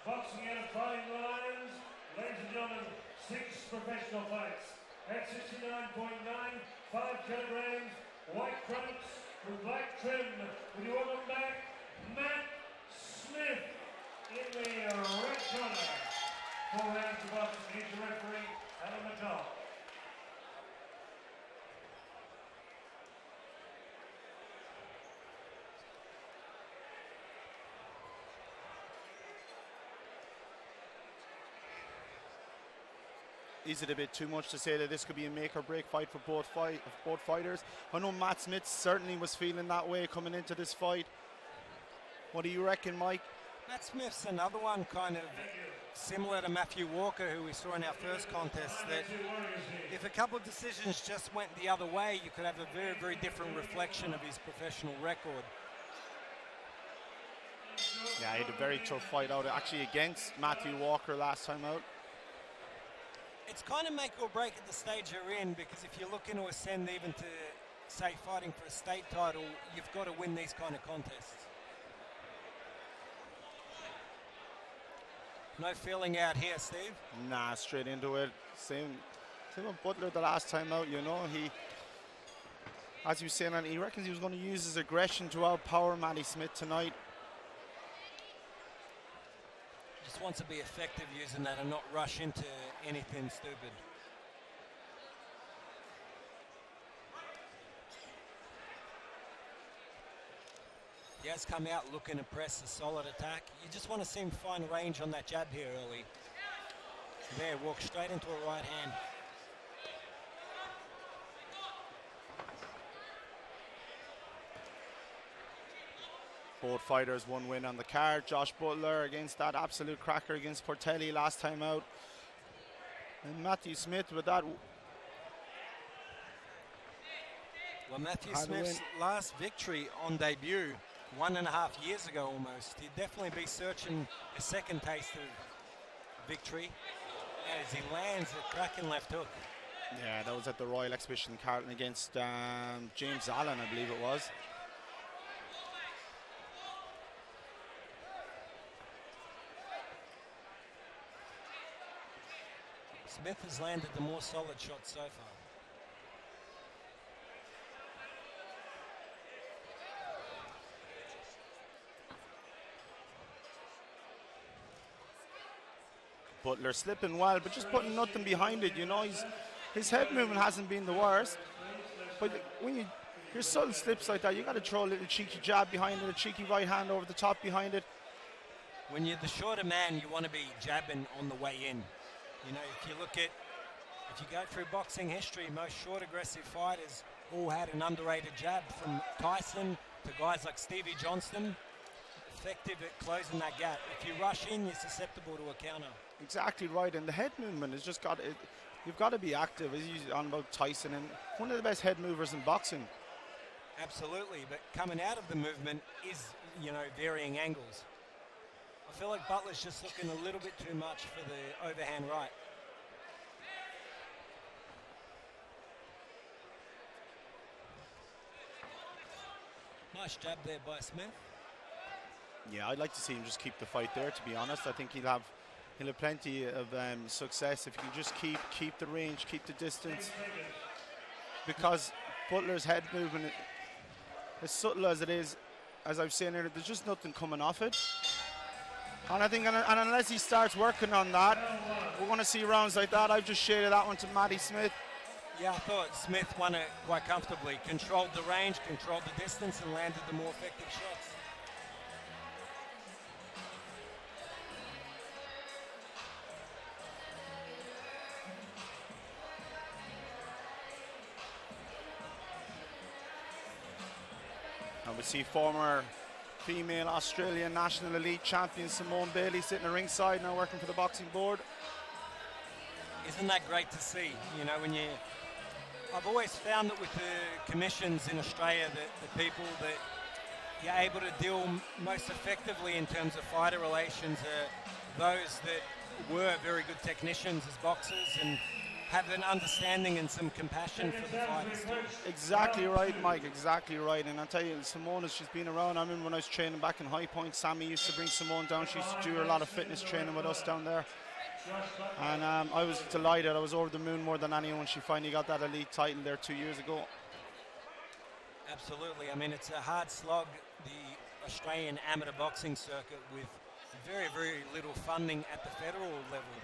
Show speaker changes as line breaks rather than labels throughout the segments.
Boxing out of fighting lines, ladies and gentlemen, 6 professional fights. At 69.9, 5 kilograms, white trunks with black trim. Would you welcome back Matt Smith in the red corner. 4 rounds of boxing. Here's your referee, Alan McCall.
Is it a bit too much to say that this could be a make or break fight for both fighters? I know Matt Smith certainly was feeling that way coming into this fight. What do you reckon, Mike?
Matt Smith's another one kind of similar to Matthew Walker, who we saw in our first contest, that if a couple of decisions just went the other way, you could have a very, very different reflection of his professional record.
Yeah, he had a very tough fight out actually against Matthew Walker last time out.
It's kind of make or break at the stage you're in, because if you're looking to ascend even to, say, fighting for a state title, you've got to win these kind of contests. No feeling out here, Steve?
Nah, straight into it. Same with Butler the last time out, you know. He, as you were saying, he reckons he was going to use his aggression to outpower Matty Smith tonight.
Just wants to be effective using that and not rush into anything stupid. He has come out looking to press a solid attack. You just want to see him find range on that jab here early. There, walk straight into a right hand.
Both fighters, 1 win on the card. Josh Butler against that absolute cracker against Portelli last time out. And Matthew Smith with that.
Well, Matthew Smith's last victory on debut, 1.5 years ago almost. He'd definitely be searching a second taste of victory as he lands a cracking left hook.
Yeah, that was at the Royal Exhibition Carlton against James Allen, I believe it was.
Smith has landed the more solid shots so far.
Butler slipping well, but just putting nothing behind it, you know. His head movement hasn't been the worst. But when your subtle slips like that, you got to throw a little cheeky jab behind it, a cheeky right hand over the top behind it.
When you're the shorter man, you want to be jabbing on the way in. You know, if you go through boxing history, most short aggressive fighters all had an underrated jab, from Tyson to guys like Stevie Johnston, effective at closing that gap. If you rush in, you're susceptible to a counter.
Exactly right, and the head movement has just got it. You've got to be active, as you on about Tyson, and one of the best head movers in boxing.
Absolutely, but coming out of the movement is, you know, varying angles. I feel like Butler's just looking a little bit too much for the overhand right. Nice jab there by Smith.
Yeah, I'd like to see him just keep the fight there, to be honest. I think he'll have plenty of success if he can just keep the range, keep the distance. Because Butler's head movement, as subtle as it is, as I've seen earlier, there's just nothing coming off it. And I think, and unless he starts working on that, we're going to see rounds like that. I've just shaded that one to Matty Smith.
Yeah, I thought Smith won it quite comfortably. Controlled the range, controlled the distance, and landed the more effective shots.
And we see former female Australian National Elite champion Simone Bailey sitting ringside now working for the boxing board.
Isn't that great to see? You know, I've always found that with the commissions in Australia, that the people that you're able to deal most effectively in terms of fighter relations are those that were very good technicians as boxers and have an understanding and some compassion for the fighters too.
Exactly right, Mike, exactly right. And I'll tell you, Simone, she's been around. I remember when I was training back in High Point, Sammy used to bring Simone down. She used to do a lot of fitness training with us down there. And I was delighted. I was over the moon more than anyone when she finally got that elite title there 2 years ago.
Absolutely. I mean, it's a hard slog, the Australian amateur boxing circuit, with very, very little funding at the federal level.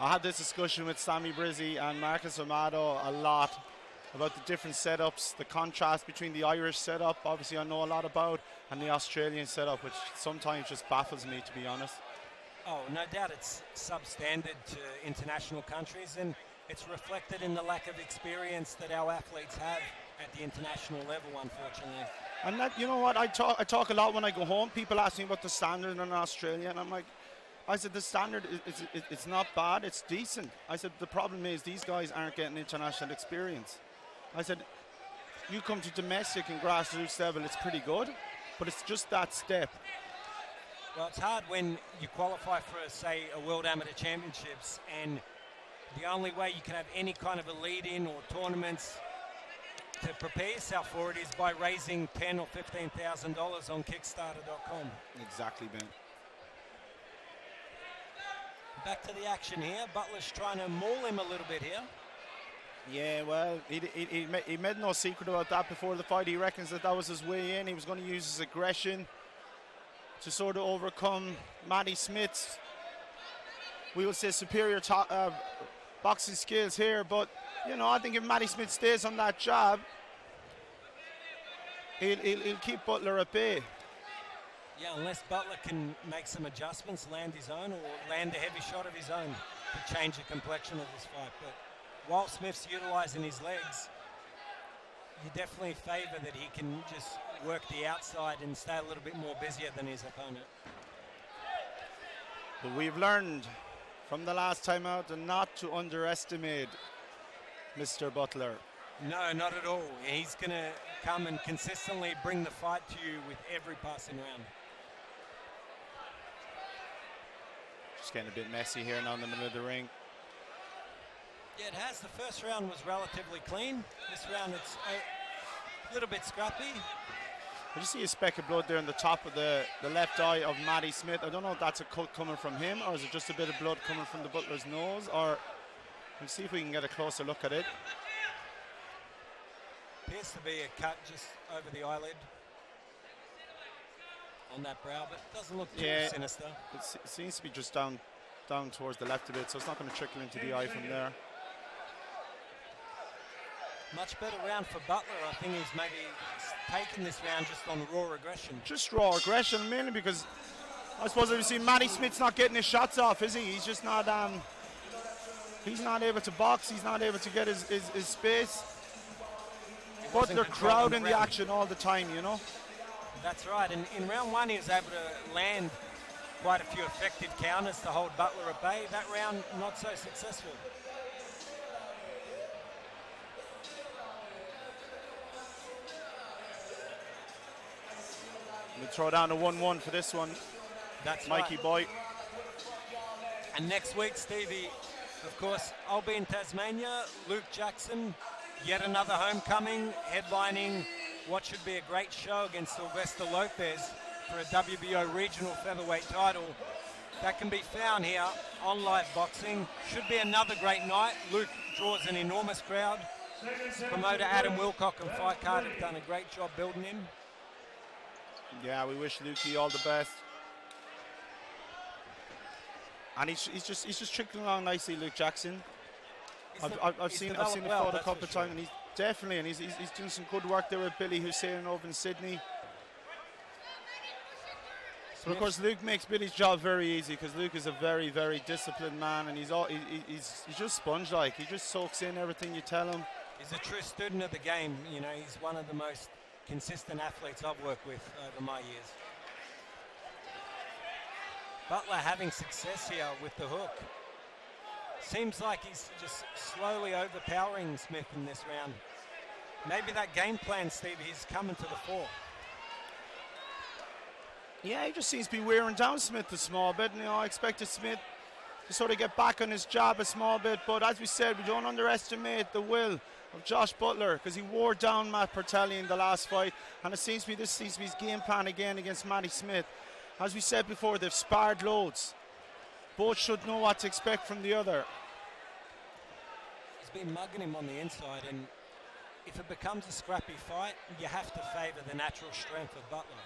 I had this discussion with Sammy Brizzi and Marcus Amado a lot about the different setups, the contrast between the Irish setup, obviously I know a lot about, and the Australian setup, which sometimes just baffles me, to be honest.
Oh, no doubt it's substandard to international countries, and it's reflected in the lack of experience that our athletes have at the international level, unfortunately.
And that, you know what, I talk a lot when I go home. People ask me about the standard in Australia, and I'm like, I said the standard it's not bad, it's decent. I said the problem is these guys aren't getting international experience. I said you come to domestic and grassroots level, it's pretty good, but it's just that step.
Well, it's hard when you qualify for, say, a World Amateur Championships, and the only way you can have any kind of a lead-in or tournaments to prepare yourself for it is by raising $10,000 or $15,000 on Kickstarter.com.
Exactly, Ben.
Back to the action here. Butler's trying to maul him a little bit here.
Yeah, well, he made no secret about that before the fight. He reckons that was his way in. He was going to use his aggression to sort of overcome Matty Smith's, we would say, superior boxing skills here. But, you know, I think if Matty Smith stays on that jab, he'll keep Butler at bay.
Yeah, unless Butler can make some adjustments, land his own, or land a heavy shot of his own to change the complexion of this fight. But while Smith's utilising his legs, you definitely favour that he can just work the outside and stay a little bit more busier than his opponent.
But we've learned from the last time out not to underestimate Mr. Butler.
No, not at all. He's going to come and consistently bring the fight to you with every passing round.
Just getting a bit messy here now in the middle of the ring.
Yeah, it has. The first round was relatively clean. This round it's a little bit scrappy.
You see a speck of blood there in the top of the left eye of Matty Smith. I don't know if that's a cut coming from him, or is it just a bit of blood coming from the Butler's nose, or we'll see if we can get a closer look at it.
Appears to be a cut just over the eyelid on that brow, but it doesn't look too sinister.
It seems to be just down towards the left a bit, so it's not going to trickle into the eye from there.
Much better round for Butler. I think he's maybe taken this round just on raw aggression.
Just raw aggression, mainly because I suppose we've seen Matty Smith's not getting his shots off, is he? He's just not he's not able to box, he's not able to get his space. But they're crowding the action all the time, you know.
That's right, and in round one he was able to land quite a few effective counters to hold Butler at bay. That round not so successful.
We throw down a 1-1 for this one.
That's
Mikey
right.
boy.
And next week, Stevie, of course, I'll be in Tasmania. Luke Jackson, yet another homecoming, headlining what should be a great show against Sylvester Lopez for a WBO regional featherweight title. That can be found here on Live Boxing. Should be another great night. Luke draws an enormous crowd. Promoter Adam Wilcock and Fight Card have done a great job building him.
Yeah, we wish Lukey all the best. And he's just trickling along nicely, Luke Jackson. I've seen the photo a couple of times, and he's doing some good work there with Billy Hussein over in Sydney. But of course, Luke makes Billy's job very easy because Luke is a very, very disciplined man, and he's just sponge-like. He just soaks in everything you tell him.
He's a true student of the game. You know, he's one of the most consistent athletes I've worked with over my years. Butler having success here with the hook. Seems like he's just slowly overpowering Smith in this round. Maybe that game plan, Steve, is coming to the fore.
Yeah, he just seems to be wearing down Smith a small bit. You know, I expected Smith to sort of get back on his jab a small bit. But as we said, we don't underestimate the will of Josh Butler, because he wore down Matt Pertelli in the last fight, and this seems to be his game plan again against Matty Smith. As we said before, they've sparred loads. Both should know what to expect from the other.
He's been mugging him on the inside, and if it becomes a scrappy fight, you have to favour the natural strength of Butler.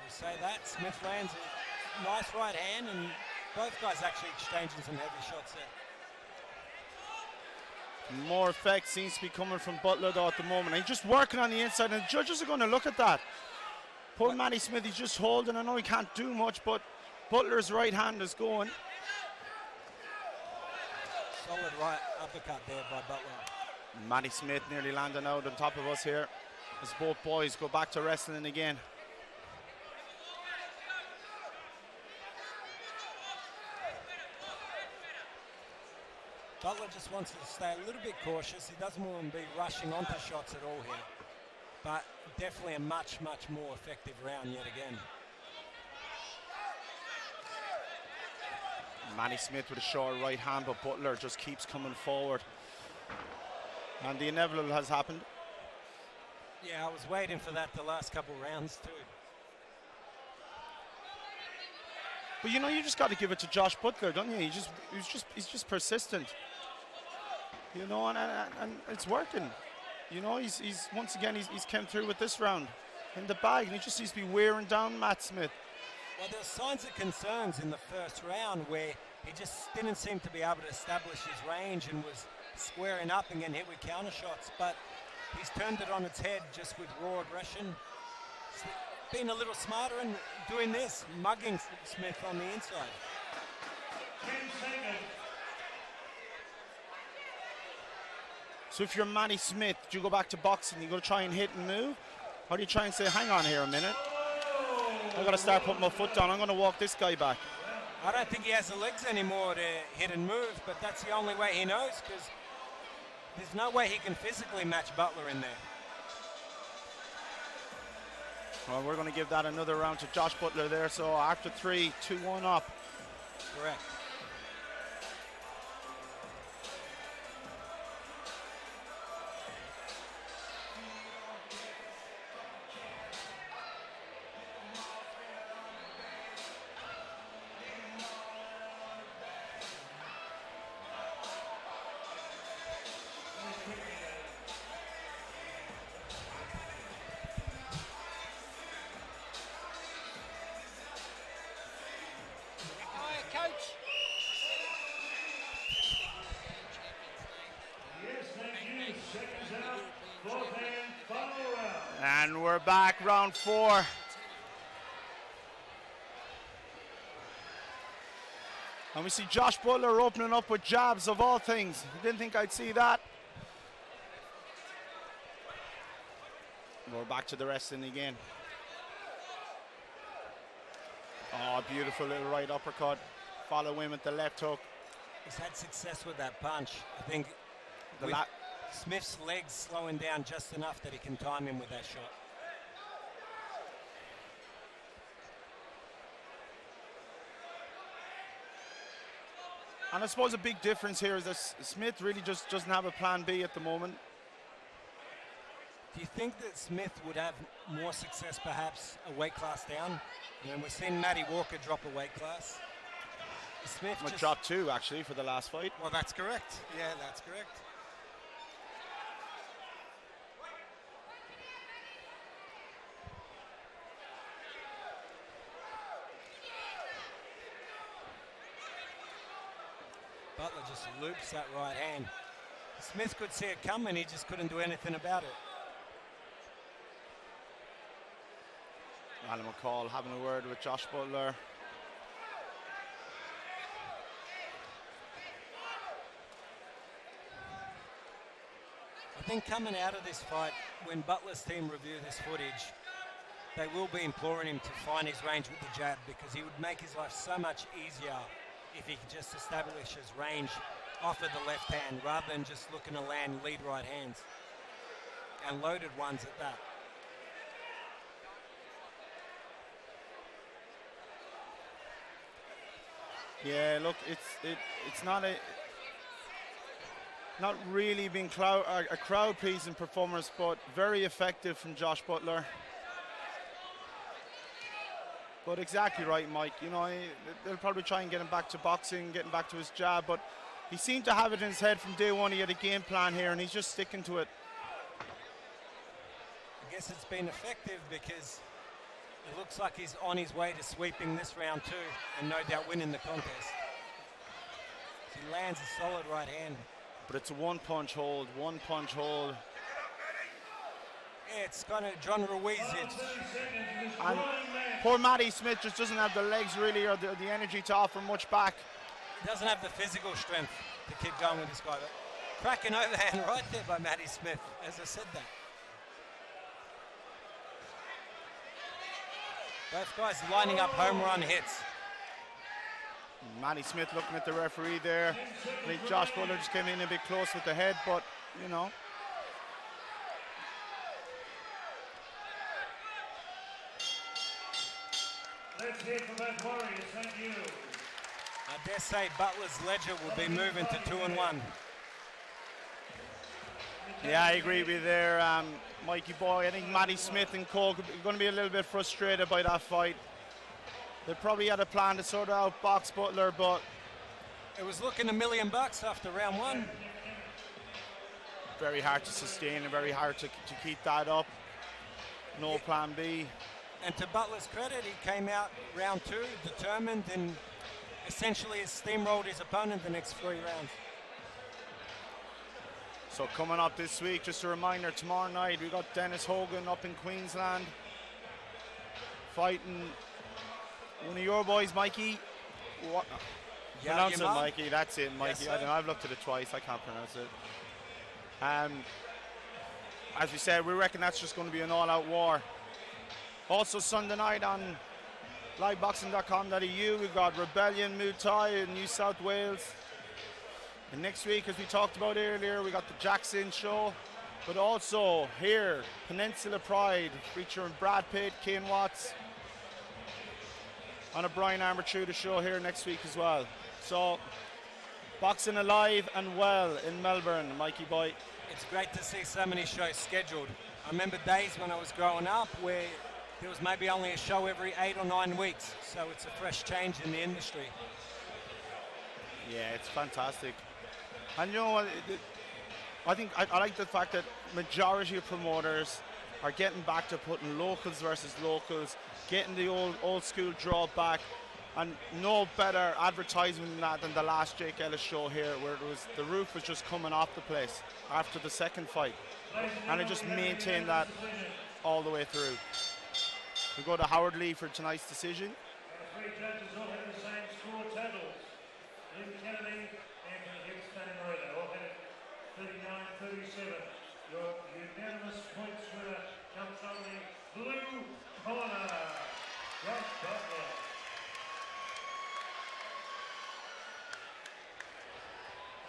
We say that, Smith lands a nice right hand, and both guys actually exchanging some heavy shots there.
More effect seems to be coming from Butler though at the moment. He's just working on the inside, and the judges are going to look at that. Poor Matty Smith, he's just holding. I know he can't do much, but Butler's right hand is going.
Solid right uppercut there by Butler.
Matty Smith nearly landing out on top of us here as both boys go back to wrestling again.
Butler just wants to stay a little bit cautious. He doesn't want to be rushing onto shots at all here. But definitely a much, much more effective round yet again.
Matty Smith with a short right hand, but Butler just keeps coming forward. And the inevitable has happened.
Yeah, I was waiting for that the last couple rounds too.
But you know, you just got to give it to Josh Butler, don't you? He's just persistent. You know, and it's working. You know, he's once again he's come through with this round in the bag, and he just seems to be wearing down Matt Smith.
Well, there were signs of concerns in the first round where he just didn't seem to be able to establish his range and was squaring up and getting hit with counter shots. But he's turned it on its head just with raw aggression. Being a little smarter and doing this, mugging Smith on the inside.
10 seconds.
So if you're Matty Smith, do you go back to boxing? You go to try and hit and move? Or do you try and say, hang on here a minute, I've got to start putting my foot down, I'm going to walk this guy back?
I don't think he has the legs anymore to hit and move, but that's the only way he knows, because there's no way he can physically match Butler in there.
Well, we're going to give that another round to Josh Butler there. So after 3, 2-1 up.
Correct.
And we're back, round 4. And we see Josh Butler opening up with jabs of all things. Didn't think I'd see that. We're back to the wrestling again. Oh, beautiful little right uppercut. Follow in with the left hook.
He's had success with that punch. I think Smith's legs slowing down just enough that he can time him with that shot.
And I suppose a big difference here is that Smith really just doesn't have a plan B at the moment.
Do you think that Smith would have more success perhaps a weight class down? I mean, we've seen Matty Walker drop a weight class. Smith
just dropped 2 actually for the last fight.
Well, that's correct. Yeah, that's correct. Butler just loops that right hand. Smith could see it coming, he just couldn't do anything about it.
Alan McCall having a word with Josh Butler.
I think coming out of this fight, when Butler's team review this footage, they will be imploring him to find his range with the jab, because he would make his life so much easier if he could just establish his range off of the left hand rather than just looking to land lead right hands, and loaded ones at that.
Yeah, look, it's not really been a crowd pleasing performance, but very effective from Josh Butler. But exactly right, Mike. You know, they'll probably try and get him back to boxing, getting back to his jab, but he seemed to have it in his head from day one. He had a game plan here, and he's just sticking to it.
I guess it's been effective because it looks like he's on his way to sweeping this round too, and no doubt winning the contest. He lands a solid right hand.
But it's a one-punch hold, one-punch hold.
Yeah, it's kind of John Ruiz.
And poor Matty Smith just doesn't have the legs really or the energy to offer much back.
He doesn't have the physical strength to keep going with this guy. But cracking overhand right there by Matty Smith, as I said that. Both guys lining up home run hits.
Matty Smith looking at the referee there. I think Josh Butler just came in a bit close with the head, but you know.
Let's hear from both warriors. Thank you.
I dare say Butler's ledger will be moving to 2-1.
Yeah, I agree with you there, Mikey boy. I think Matty Smith and Cole are going to be a little bit frustrated by that fight. They probably had a plan to sort of outbox Butler, but
it was looking $1 million after round one.
Very hard to sustain and very hard to keep that up. No plan B.
And to Butler's credit, he came out round two determined and essentially has steamrolled his opponent the next 3 rounds.
So coming up this week, just a reminder, tomorrow night we got Dennis Hogan up in Queensland fighting one of your boys, Mikey. What? Pronounce it, Mikey. That's it, Mikey.
Yes,
I've looked at it twice. I can't pronounce it. As we said, we reckon that's just going to be an all-out war. Also Sunday night on liveboxing.com.au, we've got Rebellion Muay Thai in New South Wales. And next week, as we talked about earlier, we got the Jackson show. But also here, Peninsula Pride, featuring Brad Pitt, Kane Watts, on a Brian Armatruda show here next week as well. So, boxing alive and well in Melbourne, Mikey boy.
It's great to see so many shows scheduled. I remember days when I was growing up where there was maybe only a show every 8 or 9 weeks. So it's a fresh change in the industry.
Yeah, it's fantastic. And you know what, I think I like the fact that majority of promoters are getting back to putting locals versus locals, getting the old school draw back, and no better advertisement than that than the last Jake Ellis show here, where the roof was just coming off the place after the second fight, and it just maintained that all the way through. We go to Howard Lee for tonight's decision.
Our 3 judges all had the same score totals. Lynn Kennedy, Anthony Hickstein, all had it 39-37. Your unanimous points winner comes from the blue corner, Josh Butler.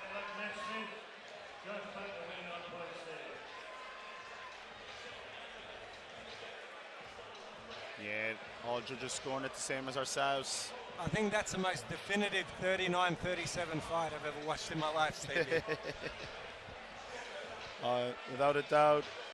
And like Matt Smith, Josh Butler winning on points there.
Yeah, all judges scoring it the same as ourselves.
I think that's the most definitive 39-37 fight I've ever watched in my life, Stevie.
Without a doubt.